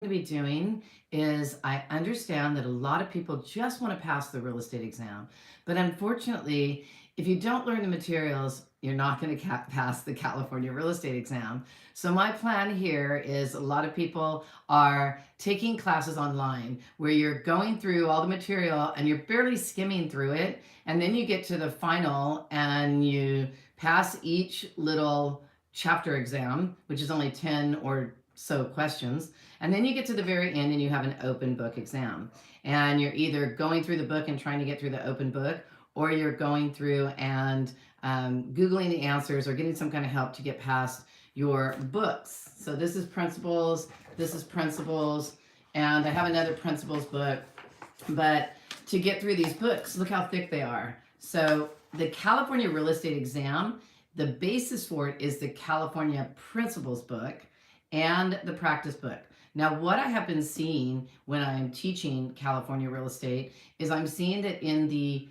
To be doing is I understand that a lot of people just want to pass the real estate exam. But unfortunately, if you don't learn the materials, you're not going to pass the California real estate exam. So, my plan here is a lot of people are taking classes online where you're going through all the material and you're barely skimming through it. And then you get to the final and you pass each little chapter exam, which is only 10 or so questions. And then you get to the very end and you have an open book exam. And you're either going through the book and trying to get through the open book, or you're going through and Googling the answers or getting some kind of help to get past your books. So this is principles, and I have another principles book. But to get through these books, look how thick they are. So the California real estate exam, the basis for it is the California principles book and the practice book. Now, what I have been seeing when I'm teaching California real estate is I'm seeing that in the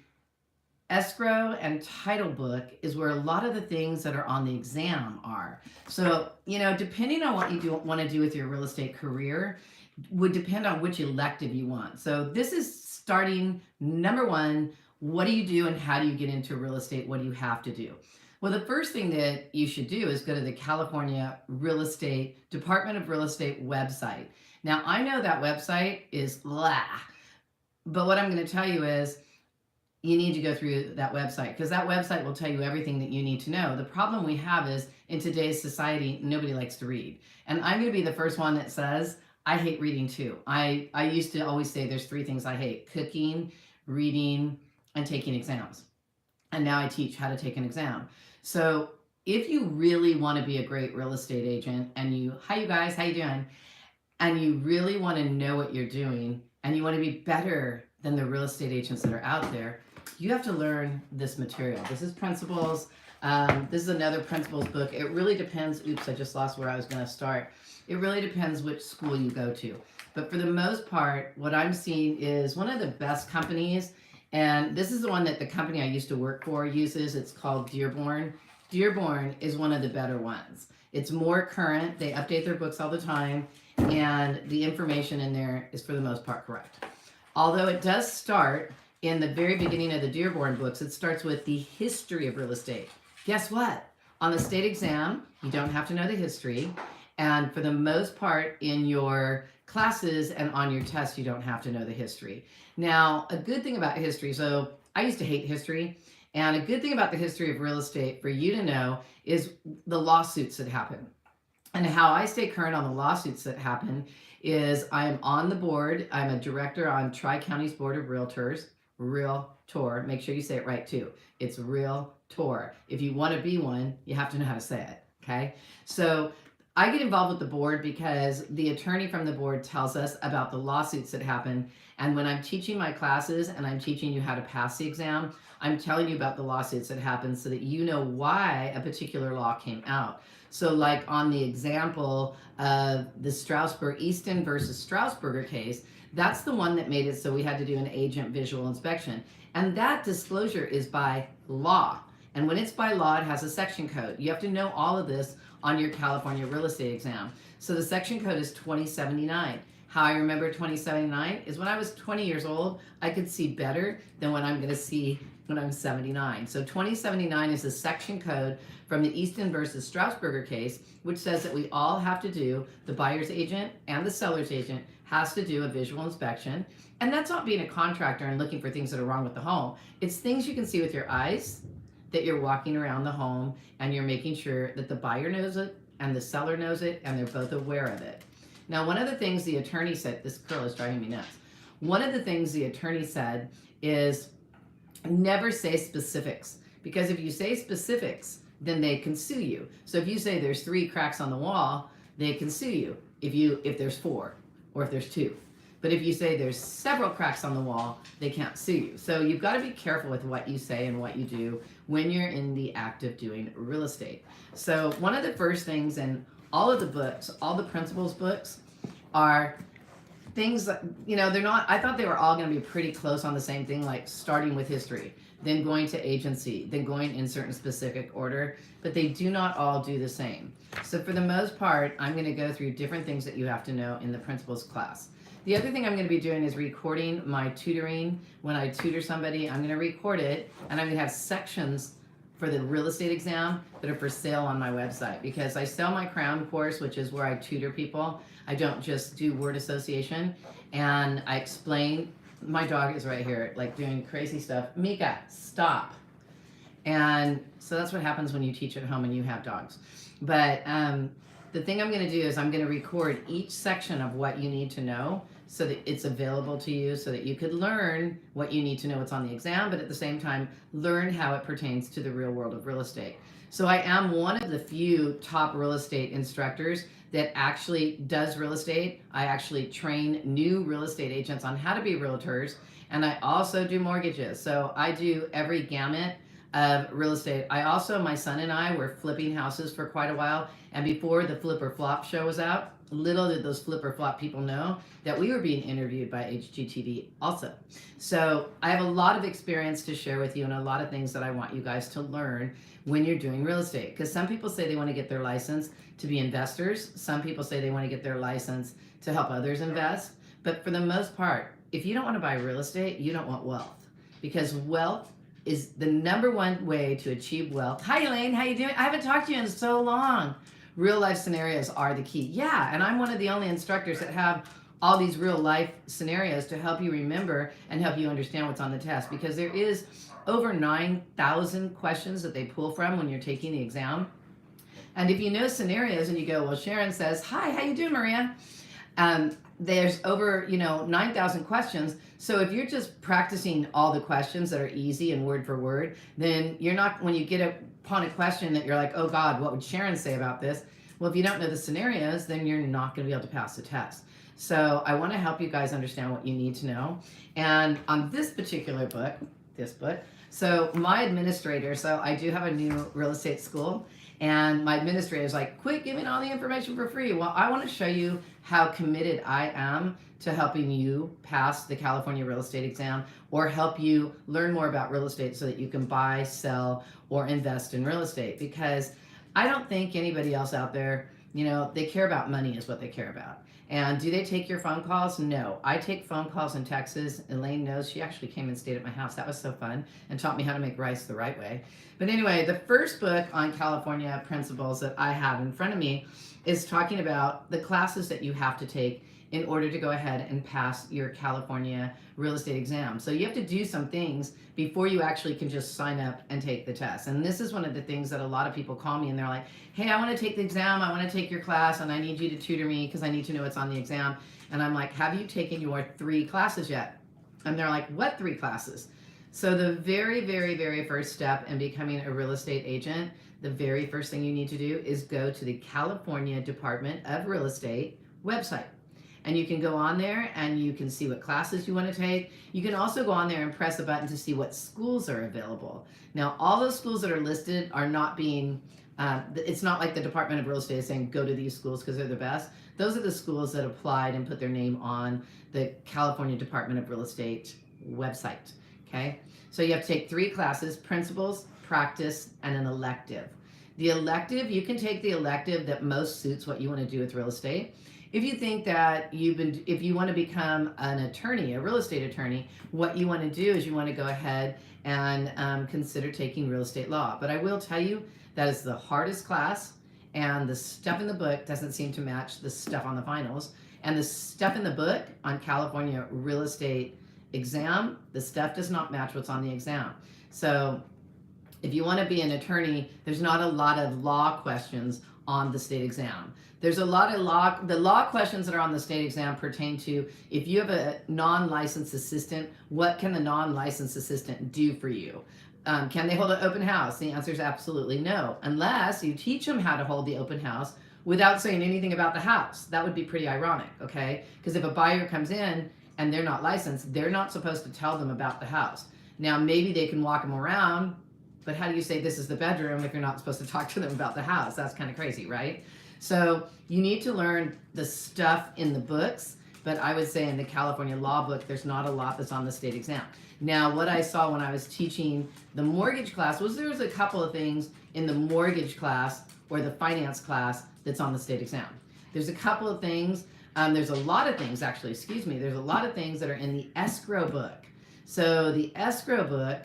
escrow and title book is where a lot of the things that are on the exam are. So, depending on what you want to do with your real estate career would depend on which elective you want. So this is starting number one. What do you do and how do you get into real estate? What do you have to do? Well, the first thing that you should do is go to the California Department of Real Estate website. Now, I know that website is blah, but what I'm going to tell you is you need to go through that website because that website will tell you everything that you need to know. The problem we have is in today's society, nobody likes to read. And I'm going to be the first one that says, I hate reading too. I used to always say there's three things I hate: cooking, reading, and taking exams. And now I teach how to take an exam. So if you really want to be a great real estate agent and hi you guys, how you doing? And you really want to know what you're doing and you want to be better than the real estate agents that are out there, you have to learn this material. This is principles. This is another principles book. It really depends. Oops, I just lost where I was going to start. It really depends which school you go to. But for the most part, what I'm seeing is one of the best companies, and this is the one that the company I used to work for uses. It's called Dearborn. Dearborn is one of the better ones. It's more current. They update their books all the time, and the information in there is for the most part correct. Although it does start in the very beginning of the Dearborn books, it starts with the history of real estate. Guess what? On the state exam, you don't have to know the history. And for the most part in your classes and on your test, you don't have to know the history. Now, a good thing about history, so I used to hate history, and a good thing about the history of real estate for you to know is the lawsuits that happen. And how I stay current on the lawsuits that happen is I'm on the board. I'm a director on Tri-County's Board of Realtors, Realtor. Make sure you say it right too. It's Realtor. If you want to be one, you have to know how to say it, okay? So I get involved with the board because the attorney from the board tells us about the lawsuits that happen. And when I'm teaching my classes and I'm teaching you how to pass the exam, I'm telling you about the lawsuits that happen so that you know why a particular law came out. So like on the example of the Easton versus Strasburger case, that's the one that made it so we had to do an agent visual inspection. And that disclosure is by law. And when it's by law, it has a section code. You have to know all of this on your California real estate exam. So the section code is 2079. How I remember 2079 is when I was 20 years old, I could see better than what I'm going to see when I'm 79. So 2079 is the section code from the Easton versus Strasburger case, which says that we all have to do, the buyer's agent and the seller's agent has to do a visual inspection. And that's not being a contractor and looking for things that are wrong with the home. It's things you can see with your eyes, that you're walking around the home and you're making sure that the buyer knows it and the seller knows it and they're both aware of it. Now, one of the things the attorney said, this girl is driving me nuts. One of the things the attorney said is never say specifics, because if you say specifics, then they can sue you. So if you say there's 3 cracks on the wall, they can sue you if there's 4 or if there's 2. But if you say there's several cracks on the wall, they can't sue you. So you've got to be careful with what you say and what you do when you're in the act of doing real estate. So one of the first things in all of the books, all the principles books, are things that, they're not, I thought they were all going to be pretty close on the same thing, like starting with history, then going to agency, then going in certain specific order, but they do not all do the same. So for the most part, I'm going to go through different things that you have to know in the principles class. The other thing I'm going to be doing is recording my tutoring. When I tutor somebody, I'm going to record it, and I'm going to have sections for the real estate exam that are for sale on my website, because I sell my Crown course, which is where I tutor people. I don't just do word association, and I explain. My dog is right here, like doing crazy stuff. Mika, stop. And so that's what happens when you teach at home and you have dogs. But the thing I'm going to do is I'm going to record each section of what you need to know so that it's available to you, so that you could learn what you need to know what's on the exam, but at the same time, learn how it pertains to the real world of real estate. So I am one of the few top real estate instructors that actually does real estate. I actually train new real estate agents on how to be realtors, and I also do mortgages. So I do every gamut of real estate. My son and I were flipping houses for quite a while, and before the Flip or Flop show was out, little did those Flip or Flop people know that we were being interviewed by HGTV also. So I have a lot of experience to share with you, and a lot of things that I want you guys to learn when you're doing real estate. Because some people say they want to get their license to be investors. Some people say they want to get their license to help others invest. But for the most part, if you don't want to buy real estate, you don't want wealth. Because wealth is the number one way to achieve wealth. Hi, Elaine. How you doing? I haven't talked to you in so long. Real life scenarios are the key. Yeah, and I'm one of the only instructors that have all these real life scenarios to help you remember and help you understand what's on the test, because there is over 9,000 questions that they pull from when you're taking the exam. And if you know scenarios and you go, well, Sharon says, hi, how you doing, Maria? There's over, 9,000 questions. So if you're just practicing all the questions that are easy and word for word, then you're not, when you get upon a question that you're like, oh God, what would Sharon say about this? Well, if you don't know the scenarios, then you're not going to be able to pass the test. So I want to help you guys understand what you need to know. And on this particular book, so my administrator, so I do have a new real estate school, and my administrator is like, quit giving all the information for free. Well, I want to show you how committed I am to helping you pass the California real estate exam, or help you learn more about real estate so that you can buy, sell, or invest in real estate. Because I don't think anybody else out there, they care about money is what they care about. And do they take your phone calls? No. I take phone calls in Texas. Elaine knows. She actually came and stayed at my house. That was so fun, and taught me how to make rice the right way. But anyway, the first book on California principles that I have in front of me is talking about the classes that you have to take in order to go ahead and pass your California real estate exam. So you have to do some things before you actually can just sign up and take the test. And this is one of the things that a lot of people call me and they're like, hey, I want to take the exam, I want to take your class, and I need you to tutor me because I need to know what's on the exam. And I'm like, have you taken your 3 classes yet? And they're like, what 3 classes? So the very, very, very first step in becoming a real estate agent, the very first thing you need to do is go to the California Department of Real Estate website. And you can go on there and you can see what classes you want to take. You can also go on there and press a button to see what schools are available. Now, all those schools that are listed are not being, it's not like the Department of Real Estate is saying go to these schools because they're the best. Those are the schools that applied and put their name on the California Department of Real Estate website. Okay, so you have to take 3 classes: principles, practice, and an elective. The elective, you can take the elective that most suits what you want to do with real estate. If you think that if you want to become an attorney, a real estate attorney, what you want to do is you want to go ahead and consider taking real estate law. But I will tell you that is the hardest class, and the stuff in the book doesn't seem to match the stuff on the finals. And the stuff in the book on California real estate exam, the stuff does not match what's on the exam. So if you want to be an attorney, there's not a lot of law questions on the state exam. There's a lot of the law questions that are on the state exam pertain to if you have a non-licensed assistant, what can the non-licensed assistant do for you? Can they hold an open house? The answer is absolutely no, unless you teach them how to hold the open house without saying anything about the house. That would be pretty ironic, okay? Because if a buyer comes in and they're not licensed, they're not supposed to tell them about the house. Now, maybe they can walk them around, but how do you say this is the bedroom if you're not supposed to talk to them about the house? That's kind of crazy, right? So you need to learn the stuff in the books, but I would say in the California law book, there's not a lot that's on the state exam. Now, what I saw when I was teaching the mortgage class was there was a couple of things in the mortgage class or the finance class that's on the state exam. There's a couple of things, there's a lot of things actually, there's a lot of things that are in the escrow book. So the escrow book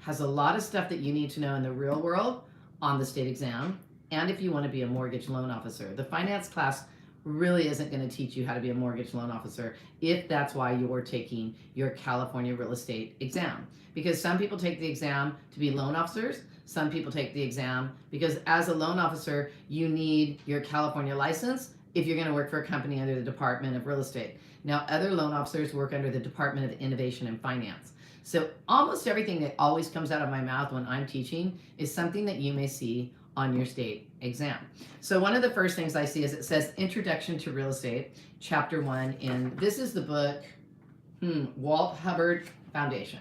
has a lot of stuff that you need to know in the real world on the state exam, and if you want to be a mortgage loan officer. The finance class really isn't going to teach you how to be a mortgage loan officer if that's why you're taking your California real estate exam. Because some people take the exam to be loan officers, some people take the exam because as a loan officer, you need your California license if you're going to work for a company under the Department of Real Estate. Now, other loan officers work under the Department of Innovation and Finance. So almost everything that always comes out of my mouth when I'm teaching is something that you may see on your state exam. So one of the first things I see is it says Introduction to Real Estate, Chapter 1, and this is the book, Walt Hubbard Foundation.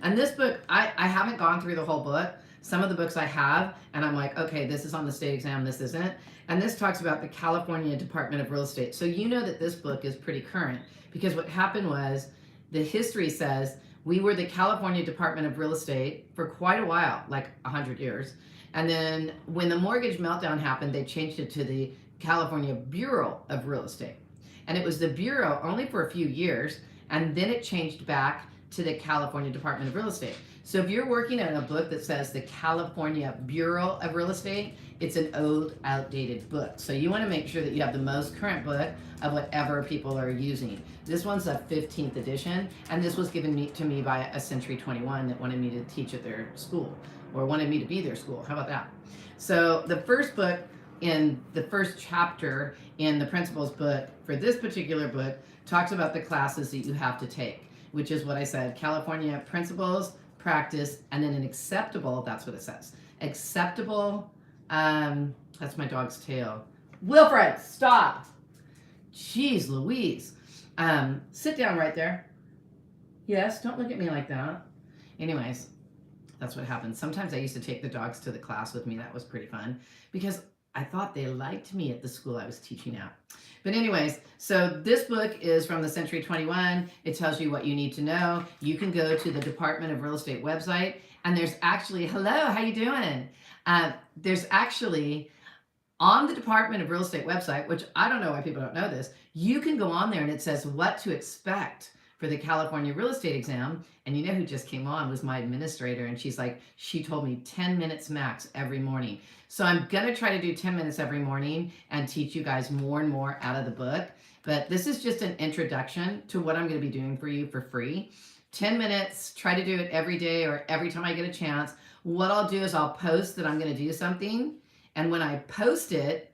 And this book, I haven't gone through the whole book. Some of the books I have, and I'm like, okay, this is on the state exam, this isn't. And this talks about the California Department of Real Estate. So you know that this book is pretty current because what happened was the history says we were the California Department of Real Estate for quite a while, like 100 years. And then when the mortgage meltdown happened, they changed it to the California Bureau of Real Estate. And it was the Bureau only for a few years, and then it changed back to the California Department of Real Estate. So if you're working on a book that says the California Bureau of Real Estate, it's an old, outdated book. So you want to make sure that you have the most current book of whatever people are using. This one's a 15th edition, and this was given to me by a Century 21 that wanted me to teach at their school, or wanted me to be their school. How about that? So the first book in the first chapter in the principles book for this particular book talks about the classes that you have to take, which is what I said, California principles, practice, and then an acceptable, that's what it says. Acceptable, that's my dog's tail. Wilfred, stop. Jeez Louise. Sit down right there. Yes, don't look at me like that. Anyways, that's what happens. Sometimes I used to take the dogs to the class with me. That was pretty fun because I thought they liked me at the school I was teaching at. But anyways, so this book is from the Century 21. It tells you what you need to know. You can go to the Department of Real Estate website, and there's actually, hello, how you doing? There's actually, on the Department of Real Estate website, which I don't know why people don't know this, you can go on there and it says what to expect for the California real estate exam. And you know who just came on was my administrator, and she's like, she told me 10 minutes max every morning. So I'm gonna try to do 10 minutes every morning and teach you guys more and more out of the book. But this is just an introduction to what I'm gonna be doing for you for free. 10 minutes, try to do it every day or every time I get a chance. What I'll do is I'll post that I'm gonna do something. And when I post it,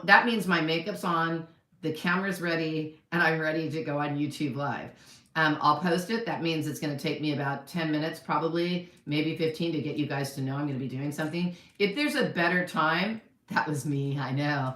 that means my makeup's on, the camera's ready, and I'm ready to go on YouTube Live. I'll post it. That means it's going to take me about 10 minutes, probably, maybe 15 to get you guys to know I'm going to be doing something. If there's a better time, that was me, I know.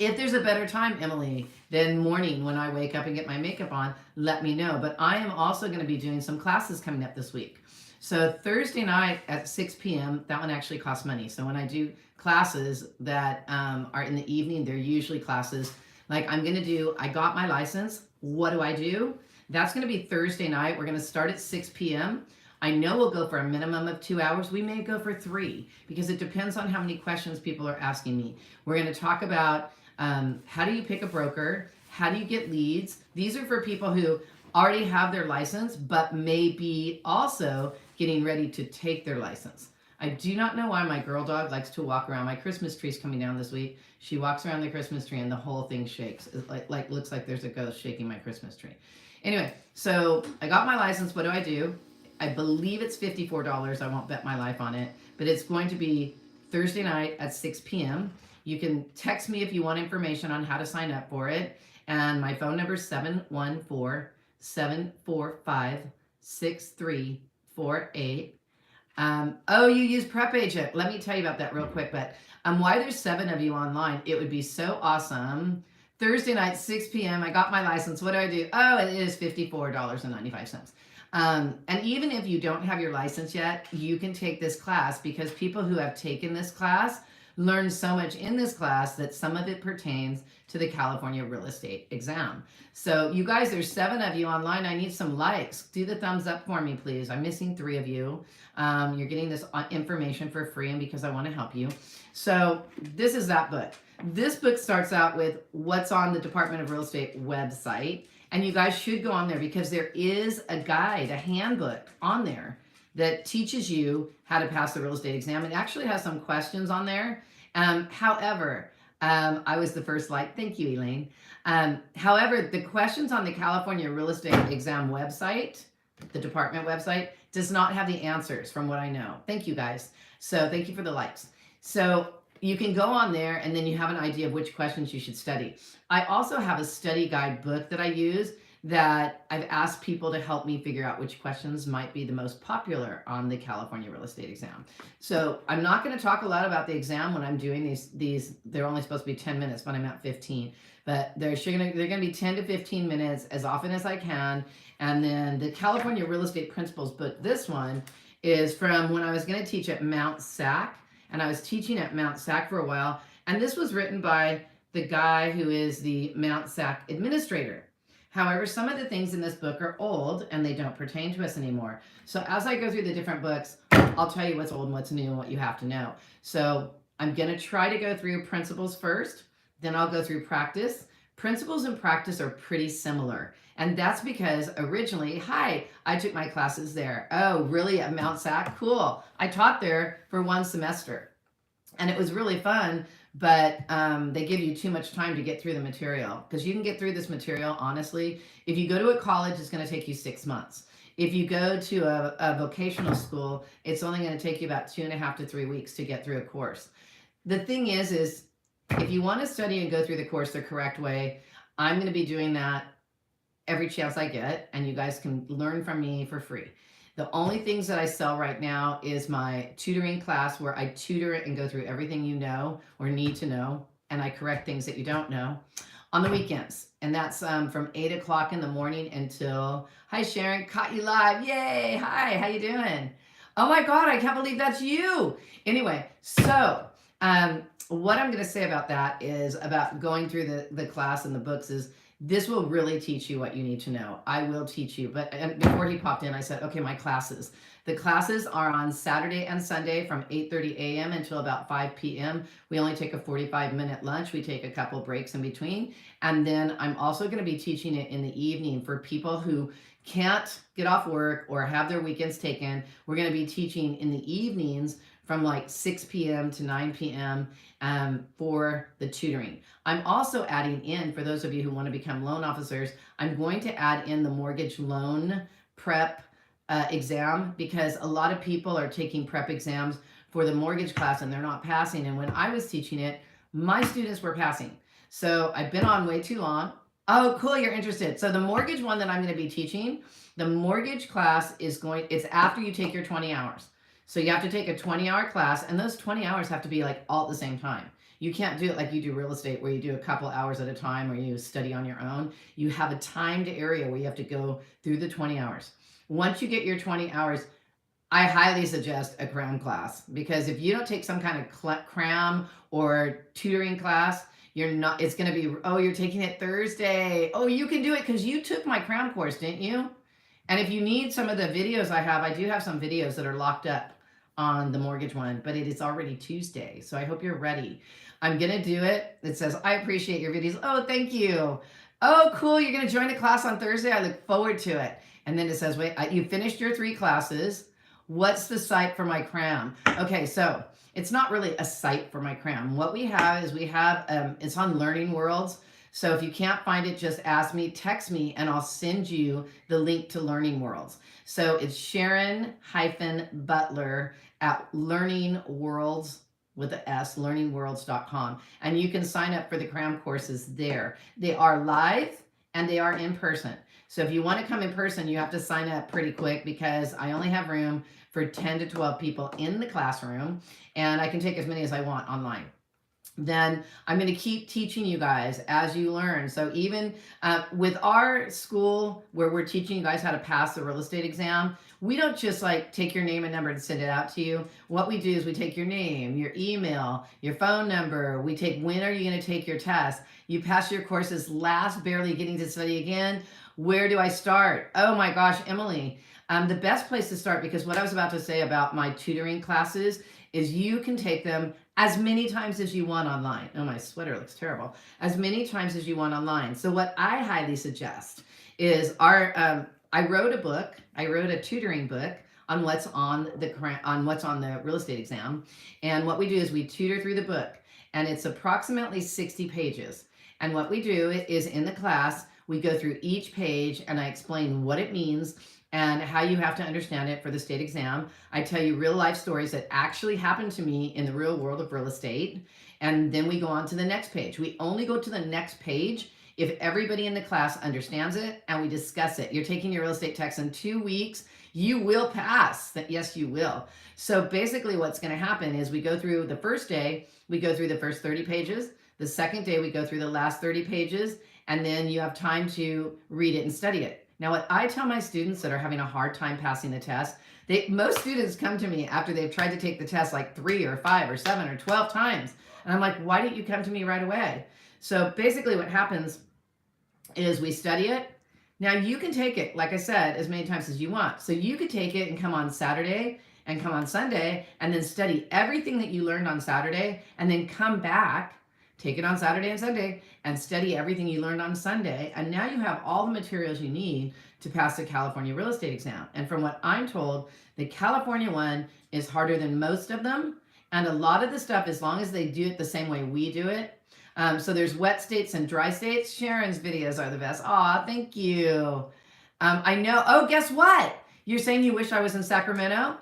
If there's a better time, Emily, than morning when I wake up and get my makeup on, let me know. But I am also going to be doing some classes coming up this week. So Thursday night at 6 p.m., that one actually costs money. So when I do classes that are in the evening, they're usually classes like I'm going to do, I got my license. What do I do? That's going to be Thursday night. We're going to start at 6 p.m. I know we'll go for a minimum of 2 hours. We may go for 3 because it depends on how many questions people are asking me. We're going to talk about how do you pick a broker? How do you get leads? These are for people who already have their license, but may be also getting ready to take their license. I do not know why my girl dog likes to walk around. My Christmas tree's coming down this week. She walks around the Christmas tree and the whole thing shakes. It like looks like there's a ghost shaking my Christmas tree. Anyway, so I got my license. What do? I believe it's $54. I won't bet my life on it, but it's going to be Thursday night at 6 p.m. You can text me if you want information on how to sign up for it. And my phone number is 714-745-6348. Oh, you use Prep Agent. Let me tell you about that real quick. But why there's 7 of you online, it would be so awesome. Thursday night, 6 p.m. I got my license. What do? Oh, it is $54.95. And even if you don't have your license yet, you can take this class because people who have taken this class learn so much in this class that some of it pertains to the California real estate exam. So you guys, there's 7 of you online. I need some likes. Do the thumbs up for me, please. I'm missing 3 of you. You're getting this information for free and because I want to help you. So this is that book. This book starts out with what's on the Department of Real Estate website. And you guys should go on there because there is a guide, a handbook on there that teaches you how to pass the real estate exam. It actually has some questions on there. However, I was the first like, thank you, Elaine. However, the questions on the California real estate exam website, the department website, does not have the answers from what I know. Thank you guys. So thank you for the likes. So you can go on there and then you have an idea of which questions you should study. I also have a study guide book that I use that I've asked people to help me figure out which questions might be the most popular on the California real estate exam. So I'm not going to talk a lot about the exam when I'm doing these. They're only supposed to be 10 minutes, but I'm at 15. But they're going to be 10 to 15 minutes as often as I can. And then the California Real Estate Principles book, this one, is from when I was going to teach at Mount SAC. And I was teaching at Mount SAC for a while. And this was written by the guy who is the Mount SAC administrator. However, some of the things in this book are old and they don't pertain to us anymore. So as I go through the different books, I'll tell you what's old and what's new and what you have to know. So I'm going to try to go through principles first, then I'll go through practice. Principles and practice are pretty similar. And that's because originally, I took my classes there. Oh, really? At Mount SAC? Cool. I taught there for 1 semester. And it was really fun, but they give you too much time to get through the material. Because you can get through this material, honestly. If you go to a college, it's going to take you 6 months. If you go to a vocational school, it's only going to take you about 2.5 to 3 weeks to get through a course. The thing is if you want to study and go through the course the correct way, I'm going to be doing that every chance I get, and you guys can learn from me for free. The only things that I sell right now is my tutoring class where I tutor it and go through everything you know or need to know, and I correct things that you don't know on the weekends. And that's from 8 o'clock in the morning until, hi Sharon, caught you live. Yay, hi, how you doing? Oh my God, I can't believe that's you. Anyway, so what I'm going to say about that is about going through the class and the books is this will really teach you what you need to know. I will teach you. But before he popped in, I said, okay, my classes. The classes are on Saturday and Sunday from 8:30 a.m. until about 5 p.m. We only take a 45-minute lunch. We take a couple breaks in between. And then I'm also going to be teaching it in the evening for people who can't get off work or have their weekends taken. We're going to be teaching in the evenings from like 6 p.m. to 9 p.m. For the tutoring. I'm also adding in, for those of you who want to become loan officers, I'm going to add in the mortgage loan prep exam because a lot of people are taking prep exams for the mortgage class and they're not passing. And when I was teaching it, my students were passing. So I've been on way too long. Oh, cool, you're interested. So the mortgage one that I'm going to be teaching, the mortgage class it's after you take your 20 hours. So you have to take a 20-hour class, and those 20 hours have to be like all at the same time. You can't do it like you do real estate where you do a couple hours at a time or you study on your own. You have a timed area where you have to go through the 20 hours. Once you get your 20 hours, I highly suggest a cram class because if you don't take some kind of cram or tutoring class, it's going to be, oh, you're taking it Thursday. Oh, you can do it because you took my cram course, didn't you? And if you need some of the videos I do have some videos that are locked up on the mortgage one, but it is already Tuesday. So I hope you're ready. I'm going to do it. It says, I appreciate your videos. Oh, thank you. Oh, cool. You're going to join the class on Thursday. I look forward to it. And then it says, wait, you finished your 3 classes. What's the site for my cram? Okay. So it's not really a site for my cram. What we have is it's on Learning Worlds. So if you can't find it, just ask me, text me, and I'll send you the link to Learning Worlds. So it's Sharon-Butler at Learning Worlds with an S, learningworlds.com. And you can sign up for the cram courses there. They are live and they are in person. So if you want to come in person, you have to sign up pretty quick because I only have room for 10 to 12 people in the classroom, and I can take as many as I want online. then I'm going to keep teaching you guys as you learn. So even with our school where we're teaching you guys how to pass the real estate exam, we don't just like take your name and number and send it out to you. What we do is we take your name, your email, your phone number. We take when are you going to take your test. You pass your courses last, barely getting to study again. Where do I start? Oh my gosh, Emily. The best place to start, because what I was about to say about my tutoring classes is you can take them as many times as you want online. Oh, my sweater looks terrible. As many times as you want online. So what I highly suggest is I wrote a book. I wrote a tutoring book on what's on the real estate exam. And what we do is we tutor through the book, and it's approximately 60 pages. And what we do is in the class, we go through each page and I explain what it means and how you have to understand it for the state exam. I tell you real life stories that actually happened to me in the real world of real estate. And then we go on to the next page. We only go to the next page if everybody in the class understands it and we discuss it. You're taking your real estate text in 2 weeks. You will pass. Yes, you will. So basically what's going to happen is we go through the first day, we go through the first 30 pages. The second day, we go through the last 30 pages, and then you have time to read it and study it. Now, what I tell my students that are having a hard time passing the test, most students come to me after they've tried to take the test like 3 or 5 or 7 or 12 times. And I'm like, why didn't you come to me right away? So basically what happens is we study it. Now you can take it, like I said, as many times as you want. So you could take it and come on Saturday and come on Sunday and then study everything that you learned on Saturday and then come back, take it on Saturday and Sunday and study everything you learned on Sunday. And now you have all the materials you need to pass the California real estate exam. And from what I'm told, the California one is harder than most of them. And a lot of the stuff, as long as they do it the same way we do it. So there's wet states and dry states. Sharon's videos are the best. Aw, thank you. I know. Oh, guess what? You're saying you wish I was in Sacramento?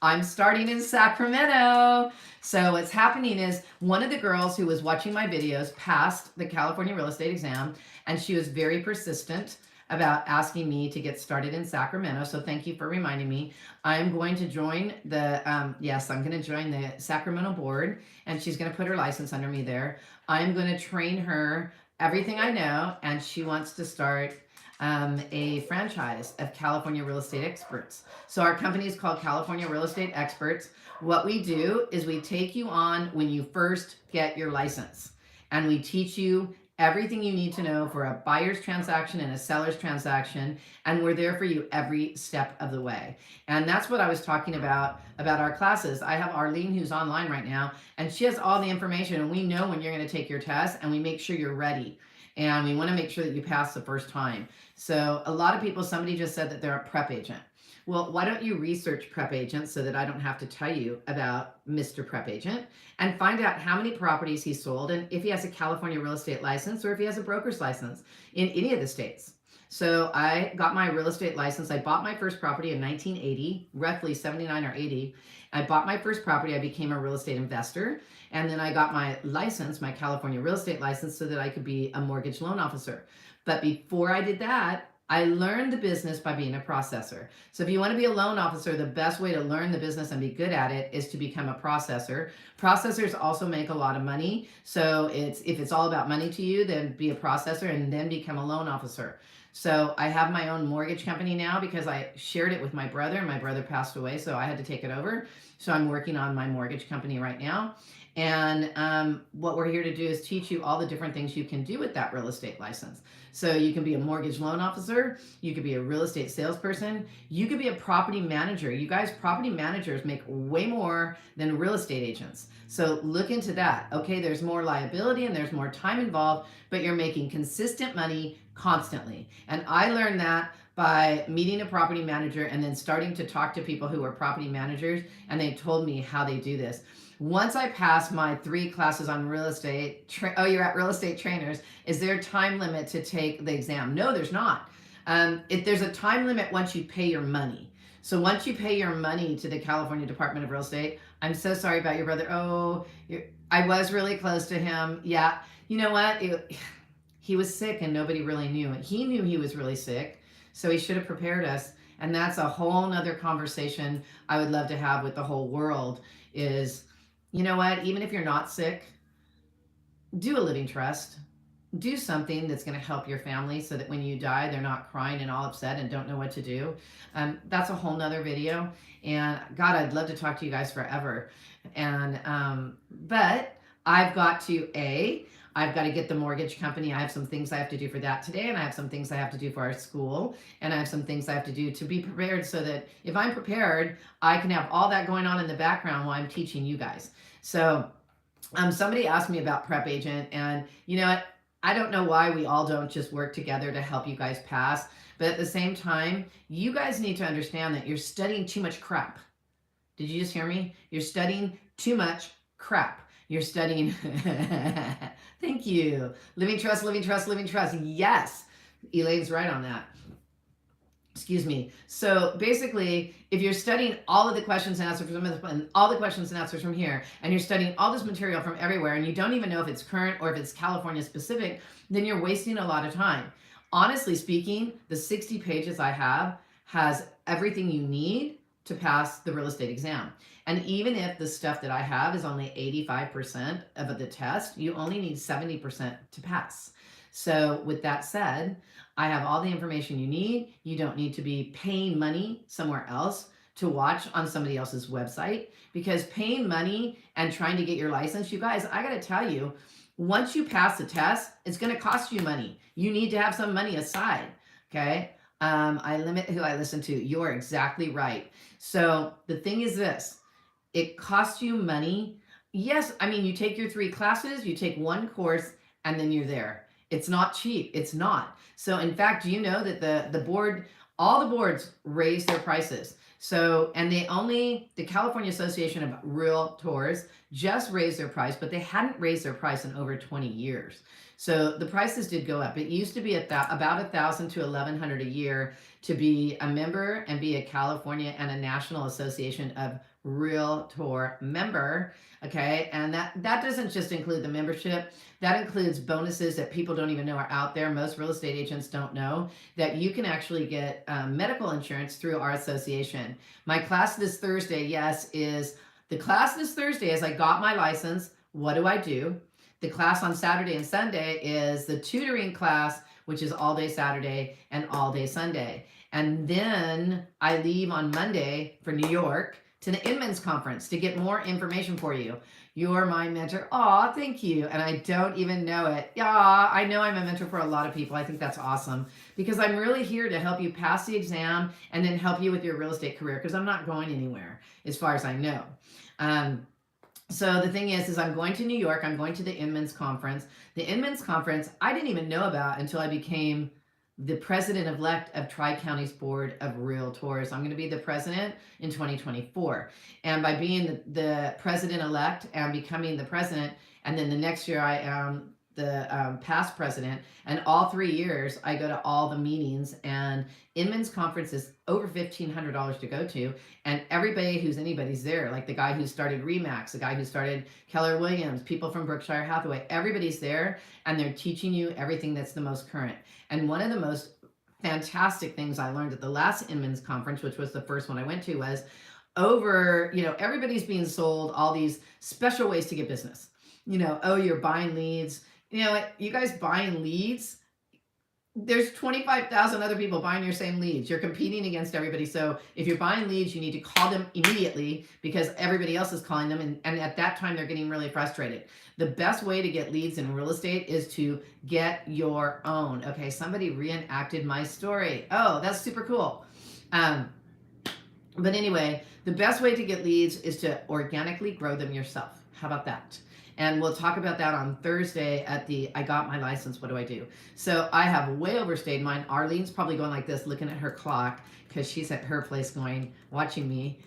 I'm starting in Sacramento. So what's happening is one of the girls who was watching my videos passed the California real estate exam, and she was very persistent about asking me to get started in Sacramento. So thank you for reminding me. I'm going to join the, yes, I'm going to join the Sacramento board, and she's going to put her license under me there. I'm going to train her everything I know, and she wants to start a franchise of California real estate experts. So our company is called California Real Estate Experts. What we do is we take you on when you first get your license, and we teach you everything you need to know for a buyer's transaction and a seller's transaction, and we're there for you every step of the way. And that's what I was talking about our classes. I have Arlene who's online right now, and she has all the information, and we know when you're going to take your test, and we make sure you're ready. And we want to make sure that you pass the first time. So a lot of people, somebody just said that they're a prep agent. Well, why don't you research prep agents so that I don't have to tell you about Mr. Prep Agent and find out how many properties he sold and if he has a California real estate license or if he has a broker's license in any of the states. So I got my real estate license. I bought my first property in 1980, roughly 79 or 80. I bought my first property. I became a real estate investor. And then I got my license, my California real estate license, so that I could be a mortgage loan officer. But before I did that, I learned the business by being a processor. So if you want to be a loan officer, the best way to learn the business and be good at it is to become a processor. Processors also make a lot of money. So if it's all about money to you, then be a processor and then become a loan officer. So I have my own mortgage company now because I shared it with my brother, and my brother passed away, so I had to take it over. So I'm working on my mortgage company right now. And what we're here to do is teach you all the different things you can do with that real estate license. So you can be a mortgage loan officer, you could be a real estate salesperson, you could be a property manager. You guys, property managers make way more than real estate agents. So look into that. Okay, there's more liability and there's more time involved, but you're making consistent money constantly. And I learned that by meeting a property manager and then starting to talk to people who are property managers, and they told me how they do this. Once I passed my 3 classes on real estate, oh, you're at Real Estate Trainers, is there a time limit to take the exam? No, there's not. There's a time limit once you pay your money. So once you pay your money to the California Department of Real Estate, I'm so sorry about your brother. Oh, I was really close to him. Yeah, you know what? He was sick and nobody really knew it. He knew he was really sick, so he should have prepared us. And that's a whole nother conversation I would love to have with the whole world is, you know what, even if you're not sick, do a living trust. Do something that's going to help your family so that when you die, they're not crying and all upset and don't know what to do. That's a whole nother video. And God, I'd love to talk to you guys forever. And, but I've got I've got to get the mortgage company. I have some things I have to do for that today. And I have some things I have to do for our school. And I have some things I have to do to be prepared so that if I'm prepared, I can have all that going on in the background while I'm teaching you guys. So, somebody asked me about Prep Agent, and you know what? I don't know why we all don't just work together to help you guys pass. But at the same time, you guys need to understand that you're studying too much crap. Did you just hear me? You're studying too much crap. You're studying. Thank you. Living trust, living trust, living trust. Yes. Elaine's right on that. Excuse me. So basically, if you're studying all of the questions and answers from and all the questions and answers from here, and you're studying all this material from everywhere, and you don't even know if it's current or if it's California specific, then you're wasting a lot of time. Honestly speaking, the 60 pages I have has everything you need to pass the real estate exam. And even if the stuff that I have is only 85% of the test, you only need 70% to pass. So with that said, I have all the information you need. You don't need to be paying money somewhere else to watch on somebody else's website, because paying money and trying to get your license, you guys, I got to tell you, once you pass the test, it's going to cost you money. You need to have some money aside. Okay. I limit who I listen to. You're exactly right. So the thing is this, it costs you money. Yes. I mean, you take your 3 classes, you take 1 course, and then you're there. It's not cheap. It's not. So in fact, do you know that the board, all the boards raise their prices? So, and the California Association of Realtors just raised their price, but they hadn't raised their price in over 20 years. So the prices did go up. It used to be about $1,000 to $1,100 a year to be a member and be a California and a National Association of Realtor member. Okay. And that doesn't just include the membership. That includes bonuses that people don't even know are out there. Most real estate agents don't know that you can actually get medical insurance through our association. My class this Thursday, the class this Thursday is I got my license. What do I do? The class on Saturday and Sunday is the tutoring class, which is all day Saturday and all day Sunday. And then I leave on Monday for New York to the Inman's Conference to get more information for you. You're my mentor. Aw, thank you. And I don't even know it. Yeah, I know I'm a mentor for a lot of people. I think that's awesome because I'm really here to help you pass the exam and then help you with your real estate career, because I'm not going anywhere as far as I know. So the thing is I'm going to New York. I'm going to the Inman's Conference. The Inman's Conference, I didn't even know about until I became the president-elect of Tri-County's Board of Realtors. I'm going to be the president in 2024. And by being the president-elect and becoming the president, and then the next year I am the past president, and all 3 years I go to all the meetings, and Inman's Conference is over $1,500 to go to, and everybody who's anybody's there, like the guy who started Remax, the guy who started Keller Williams, people from Berkshire Hathaway, everybody's there, and they're teaching you everything that's the most current. And one of the most fantastic things I learned at the last Inman's Conference, which was the first one I went to, was everybody's being sold all these special ways to get business. You're buying leads. You know what? You guys buying leads, there's 25,000 other people buying your same leads. You're competing against everybody. So if you're buying leads, you need to call them immediately because everybody else is calling them. And at that time, they're getting really frustrated. The best way to get leads in real estate is to get your own. Okay, somebody reenacted my story. Oh, that's super cool. But anyway, the best way to get leads is to organically grow them yourself. How about that? And we'll talk about that on Thursday at the I Got My License, What Do I Do? So I have way overstayed mine. Arlene's probably going like this, looking at her clock, because she's at her place watching me.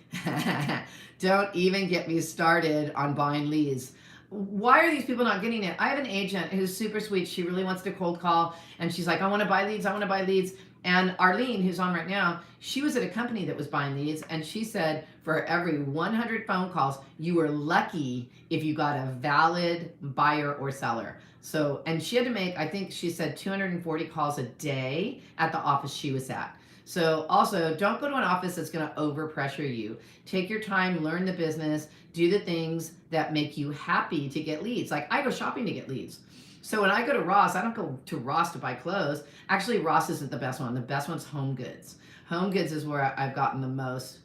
Don't even get me started on buying leads. Why are these people not getting it? I have an agent who's super sweet. She really wants to cold call, and she's like, I want to buy leads. I want to buy leads. And Arlene, who's on right now, she was at a company that was buying leads, and she said for every 100 phone calls, you were lucky if you got a valid buyer or seller. So, and she had to make, I think she said 240 calls a day at the office she was at. So also, don't go to an office that's going to overpressure you. Take your time, learn the business, do the things that make you happy to get leads. Like I go shopping to get leads. So when I go to Ross, I don't go to Ross to buy clothes. Actually, Ross isn't the best one. The best one's Home Goods. Home Goods is where I've gotten the most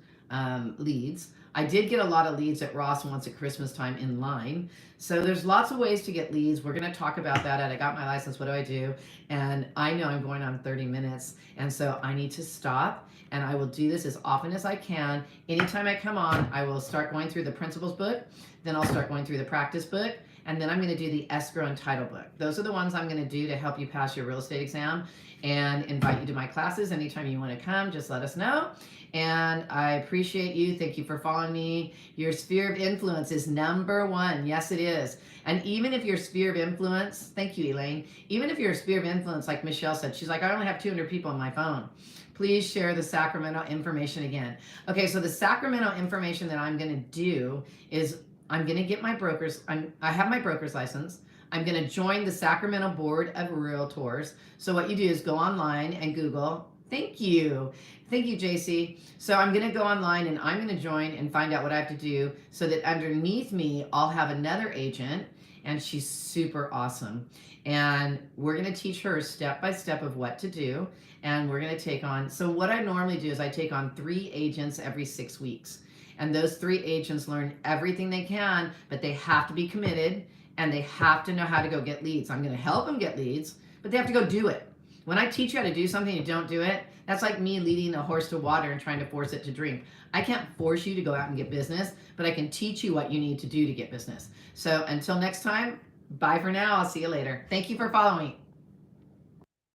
leads. I did get a lot of leads at Ross once at Christmas time in line. So there's lots of ways to get leads. We're going to talk about that at I Got My License, What Do I Do? And I know I'm going on 30 minutes. And so I need to stop. And I will do this as often as I can. Anytime I come on, I will start going through the principles book. Then I'll start going through the practice book. And then I'm going to do the escrow and title book. Those are the ones I'm going to do to help you pass your real estate exam and invite you to my classes. Anytime you want to come, just let us know. And I appreciate you. Thank you for following me. Your sphere of influence is number one. Yes, it is. And even if your sphere of influence, thank you, Elaine. Even if your sphere of influence, like Michelle said, she's like, I only have 200 people on my phone. Please share the Sacramento information again. Okay, so the Sacramento information that I'm going to do is I'm going to get my broker's, I have my broker's license. I'm going to join the Sacramento Board of Realtors. So what you do is go online and Google. Thank you. Thank you, JC. So I'm going to go online and I'm going to join and find out what I have to do so that underneath me, I'll have another agent and she's super awesome. And we're going to teach her step by step of what to do. And we're going to take on, so what I normally do is I take on 3 agents every 6 weeks. And those 3 agents learn everything they can, but they have to be committed and they have to know how to go get leads. I'm going to help them get leads, but they have to go do it. When I teach you how to do something and you don't do it, that's like me leading a horse to water and trying to force it to drink. I can't force you to go out and get business, but I can teach you what you need to do to get business. So until next time, bye for now. I'll see you later. Thank you for following.